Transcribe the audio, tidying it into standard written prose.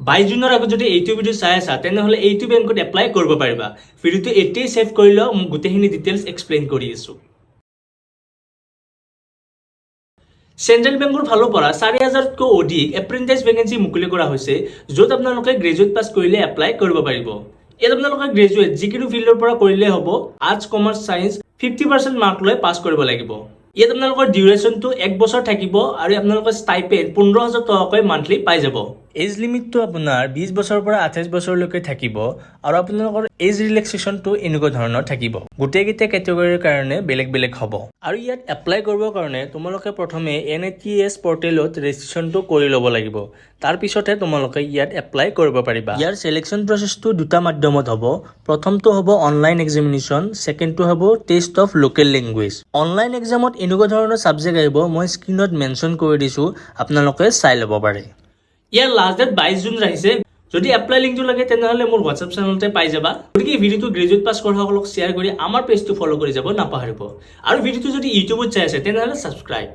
22 জুনৰ আগত যদি এইটো ভিডিও চাই আছা তেনেহলে এইটো বেংকত এপ্লাই কৰিব পাৰিবা। ভিডিওটো এতিয়াই সেভ কৰি লও, মই গোটেইখিনি ডিটেইলছ এক্সপ্লেইন কৰি আছো। চেন্ট্ৰেল বেংকৰ ফালৰ পৰা 4000তকৈ অধিক এপ্ৰেন্টিছ ভেকেন্সি মুকলি কৰা হৈছে, য'ত আপোনালোকে গ্ৰেজুৱেট পাছ কৰিলে এপ্লাই কৰিব পাৰিব। ইয়াত আপোনালোকে গ্ৰেজুৱেট যিকোনো ফিল্ডৰ পৰা কৰিলে হ'ব, আৰ্টছ, কমাৰ্চ, সায়েন্স 50% মাৰ্ক লৈ পাছ কৰিব লাগিব। ইয়াত আপোনালোকৰ ডিউৰেশ্যনটো 1 বছৰ থাকিব আৰু আপোনালোকৰ ষ্টাইপেণ্ড 15000 টকাকৈ মান্থলি পাই যাব। এজ লিমিটটো আপোনাৰ 20 বছৰৰ পৰা 28 বছৰলৈকে থাকিব আৰু আপোনালোকৰ এজ ৰিলেক্সেশ্যনটো এনেকুৱা ধৰণৰ থাকিব। গোটেইকেইটা কেটেগৰীৰ কাৰণে বেলেগ বেলেগ হ'ব। আৰু ইয়াত এপ্লাই কৰিবৰ কাৰণে তোমালোকে প্ৰথমে NATS পৰ্টেলত ৰেজিষ্ট্ৰেশ্যনটো কৰি ল'ব লাগিব। তাৰ পিছতহে তোমালোকে ইয়াত এপ্লাই কৰিব পাৰিবা। ইয়াৰ সিলেকশ্যন প্ৰচেছটো দুটা মাধ্যমত হ'ব। প্ৰথমটো হ'ব অনলাইন এক্সামিনেশ্যন, সেকেন্ডটো হ'ব test of local language. Online এক্সামত এনেকুৱা ধৰণৰ সাবজেক্ট আহিব, মই স্ক্ৰীনত মেনশ্যন কৰি দিছো, আপোনালোকে চাই ল'ব পাৰে। ইয়াৰ লাষ্ট ডেট 22 জুন আহিছে। যদি এপ্লাই লিংকটো লাগে তেনেহলে মোৰ হোৱাটছআপ চেনেলতে পাই যাবা। গতিকে ভিডিওটো গ্ৰেজুৱেট পাছ কৰা সকলক শ্বেয়াৰ কৰি আমাৰ পেজটো ফলো কৰি যাব নাপাহৰিব। আৰু ভিডিওটো যদি ইউটিউবত চাই আছে তেনেহলে সাবস্ক্ৰাইব।